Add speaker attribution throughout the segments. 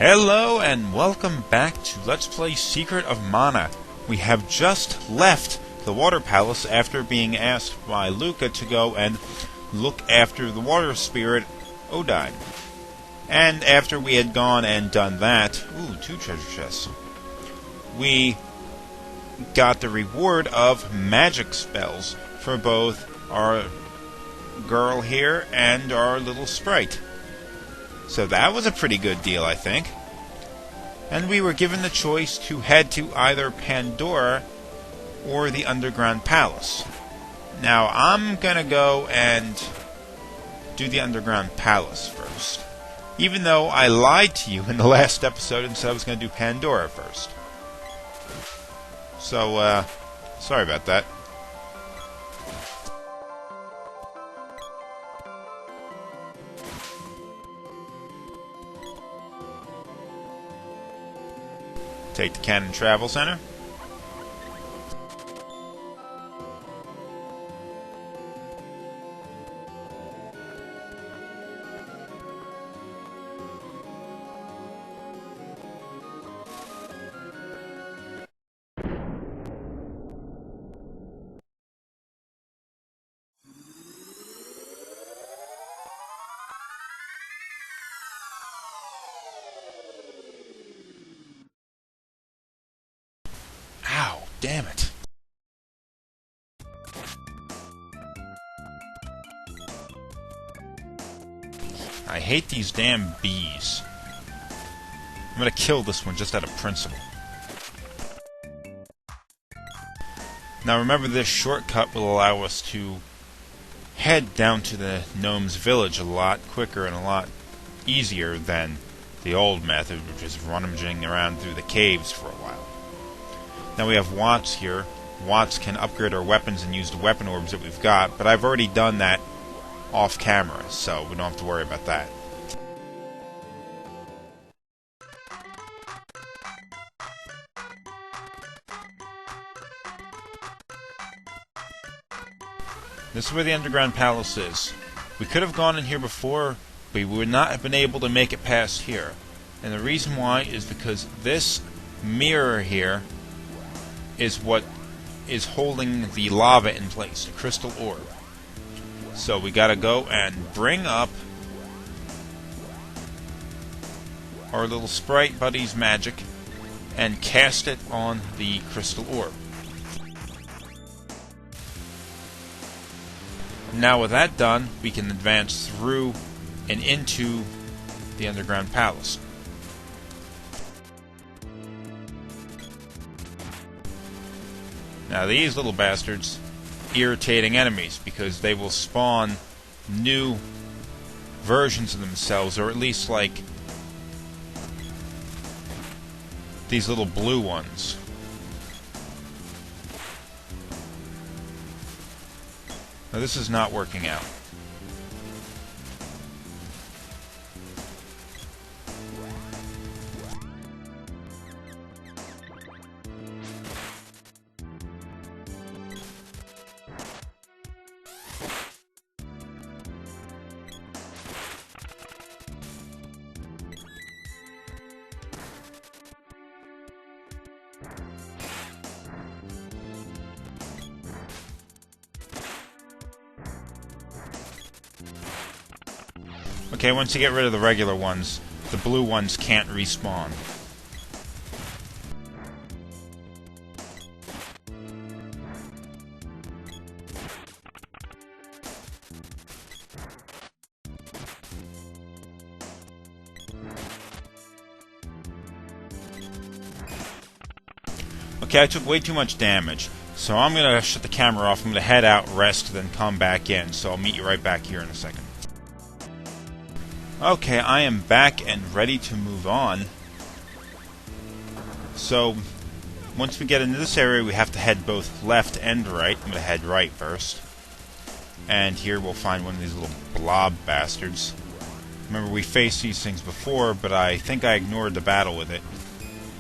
Speaker 1: Hello and welcome back to Let's Play Secret of Mana. We have just left the Water Palace after being asked by Luca to go and look after the Water Spirit, Odine. And after we had gone and done that, two treasure chests, we got the reward of magic spells for both our girl here and our little sprite. So that was a pretty good deal, I think. And we were given the choice to head to either Pandora or the Underground Palace. Now, I'm gonna go and do the Underground Palace first. Even though I lied to you in the last episode and said I was gonna do Pandora first. So, sorry about that. Take the Cannon Travel Center. Damn it. I hate these damn bees. I'm gonna kill this one just out of principle. Now remember, this shortcut will allow us to head down to the Gnomes Village a lot quicker and a lot easier than the old method, which is rummaging around through the caves for a while. Now we have Watts here. Watts can upgrade our weapons and use the weapon orbs that we've got, but I've already done that off camera, so we don't have to worry about that. This is where the Underground Palace is. We could have gone in here before, but we would not have been able to make it past here. And the reason why is because this mirror here is what is holding the lava in place, the crystal orb. So we gotta go and bring up our little sprite buddy's magic and cast it on the crystal orb. Now with that done, we can advance through and into the Underground Palace. Now these little bastards, irritating enemies, because they will spawn new versions of themselves, or at least like these little blue ones. Now this is not working out. Okay, once you get rid of the regular ones, the blue ones can't respawn. Okay, I took way too much damage, so I'm gonna shut the camera off. I'm gonna head out, rest, then come back in, so I'll meet you right back here in a second. Okay, I am back and ready to move on. So, once we get into this area, we have to head both left and right. I'm going to head right first. And here we'll find one of these little blob bastards. Remember, we faced these things before, but I think I ignored the battle with it,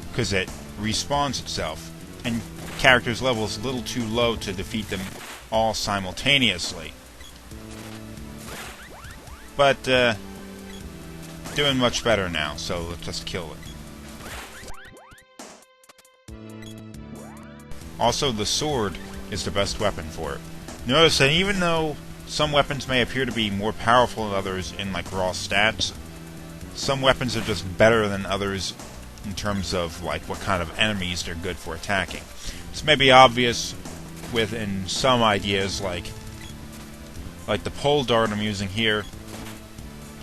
Speaker 1: because it respawns itself. And the character's level is a little too low to defeat them all simultaneously. But, doing much better now, so let's just kill it. Also, the sword is the best weapon for it. Notice that even though some weapons may appear to be more powerful than others in like raw stats, some weapons are just better than others in terms of like what kind of enemies they're good for attacking. This may be obvious within some ideas, like the pole dart I'm using here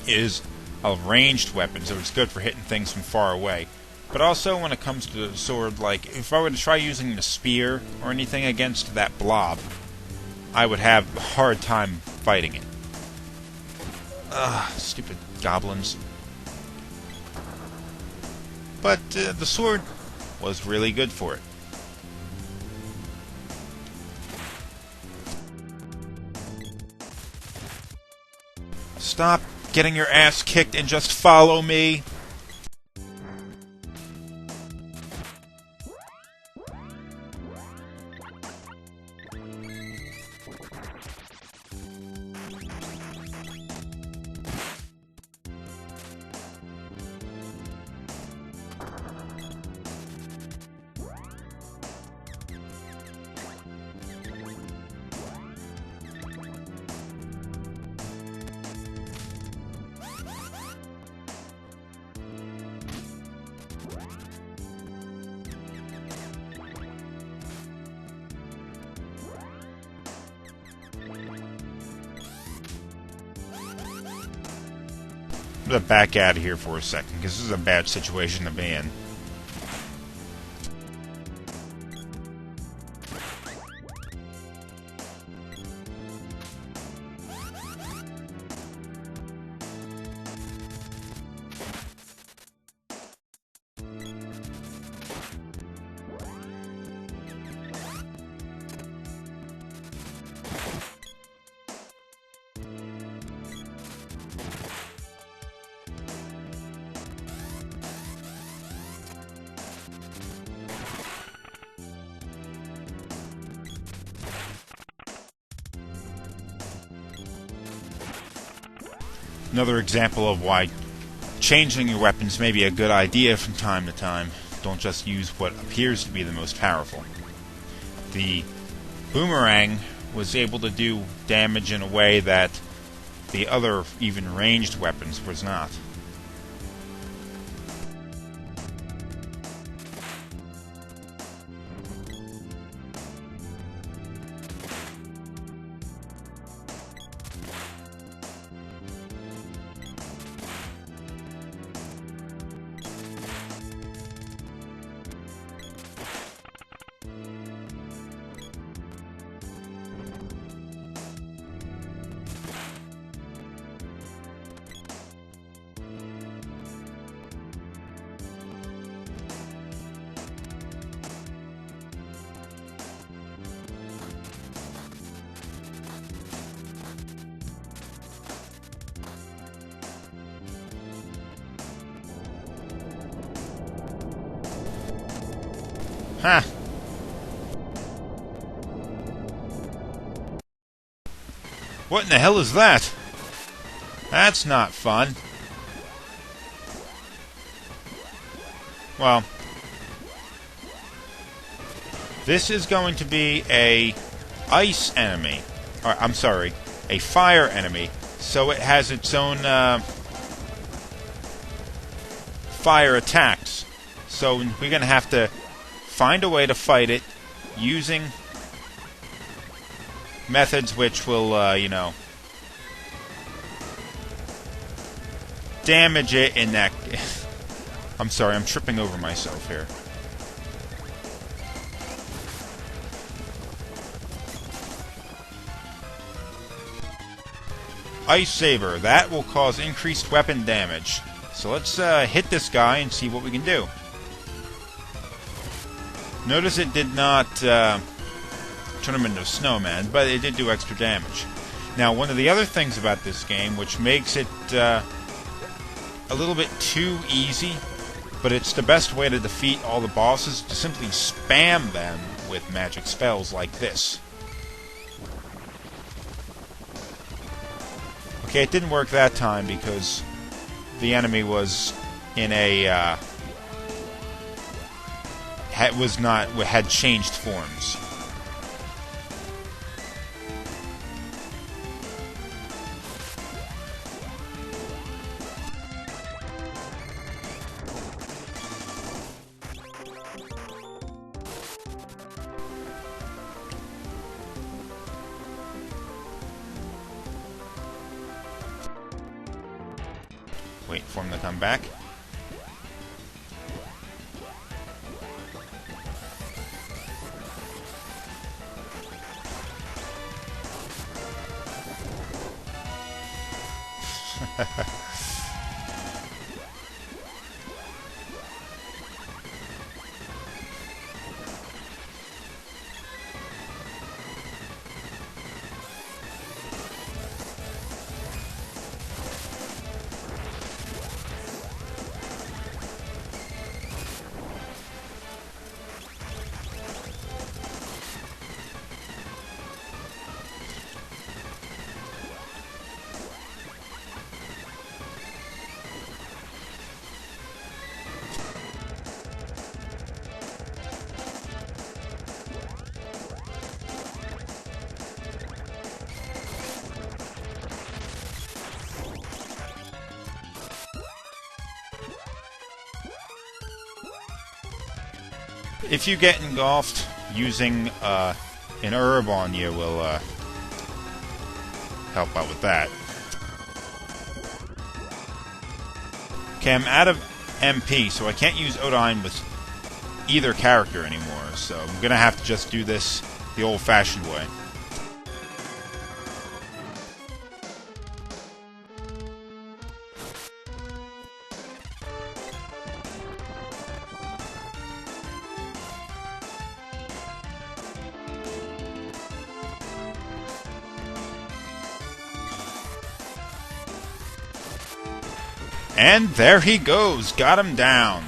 Speaker 1: is a ranged weapon, so it's good for hitting things from far away. But also when it comes to the sword, like if I were to try using the spear or anything against that blob, I would have a hard time fighting it. Ugh, stupid goblins. But the sword was really good for it. Stop getting your ass kicked and just follow me. I'm gonna back out of here for a second, because this is a bad situation to be in. Another example of why changing your weapons may be a good idea from time to time. Don't just use what appears to be the most powerful. The boomerang was able to do damage in a way that the other, even ranged weapons was not. Ha! What in the hell is that? That's not fun. Well, this is going to be a ice enemy. Or, I'm sorry, a fire enemy. So it has its own fire attacks. So we're going to have to find a way to fight it using methods which will, damage it in that... I'm sorry, I'm tripping over myself here. Ice Saber. That will cause increased weapon damage. So let's hit this guy and see what we can do. Notice it did not turn him into a snowman, but it did do extra damage. Now, one of the other things about this game, which makes it a little bit too easy, but it's the best way to defeat all the bosses, to simply spam them with magic spells like this. Okay, it didn't work that time because the enemy was in a had changed forms. Wait for him to come back. If you get engulfed, using an herb on you will help out with that. Okay, I'm out of MP, so I can't use Odine with either character anymore, so I'm gonna have to just do this the old-fashioned way. And there he goes! Got him down!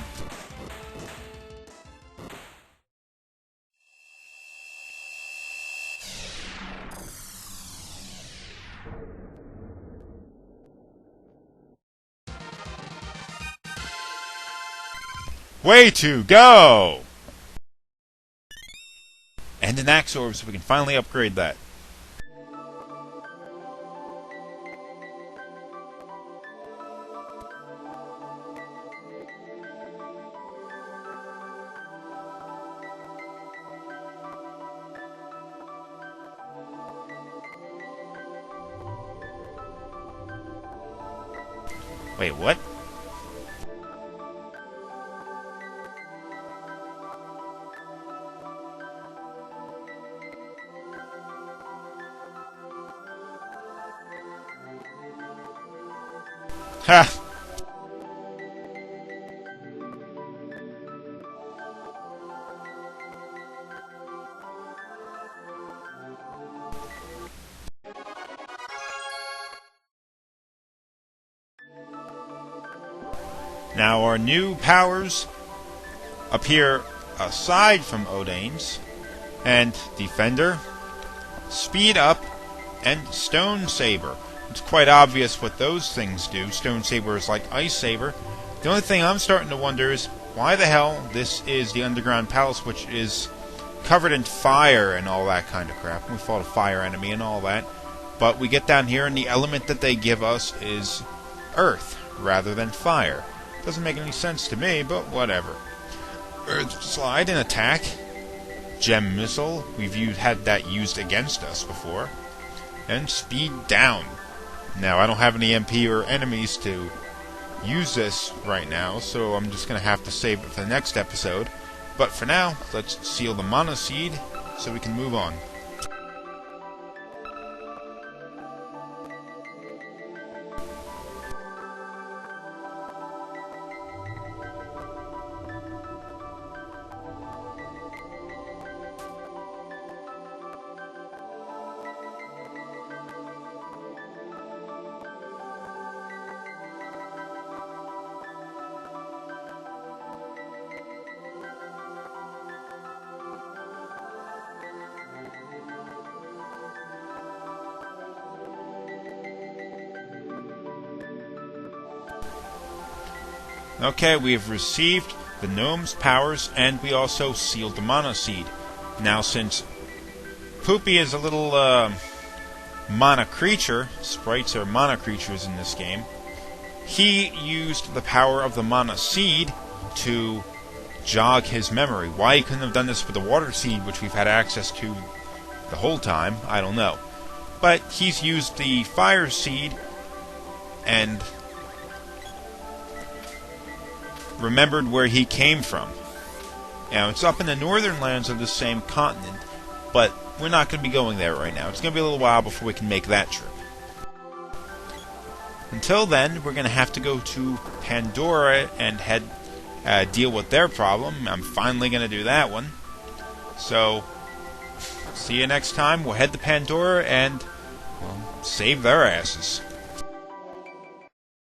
Speaker 1: Way to go! And an axe orb, so we can finally upgrade that. Wait, what? Ha! Now our new powers appear aside from Odane's, and Defender, Speed Up, and Stone Saber. It's quite obvious what those things do. Stone Saber is like Ice Saber. The only thing I'm starting to wonder is why the hell this is the Underground Palace, which is covered in fire and all that kind of crap. We fought a fire enemy and all that. But we get down here and the element that they give us is Earth rather than fire. Doesn't make any sense to me, but whatever. Earth Slide and Attack. Gem Missile. We've had that used against us before. And Speed Down. Now, I don't have any MP or enemies to use this right now, so I'm just going to have to save it for the next episode. But for now, let's seal the Mana Seed so we can move on. Okay, we have received the gnome's powers, and we also sealed the mana seed. Now, since Poopy is a little mana creature, sprites are mana creatures in this game, he used the power of the mana seed to jog his memory. Why he couldn't have done this with the water seed, which we've had access to the whole time, I don't know. But he's used the fire seed and remembered where he came from. Now, it's up in the northern lands of the same continent, but we're not going to be going there right now. It's going to be a little while before we can make that trip. Until then, we're going to have to go to Pandora and deal with their problem. I'm finally going to do that one. So, see you next time. We'll head to Pandora and save their asses.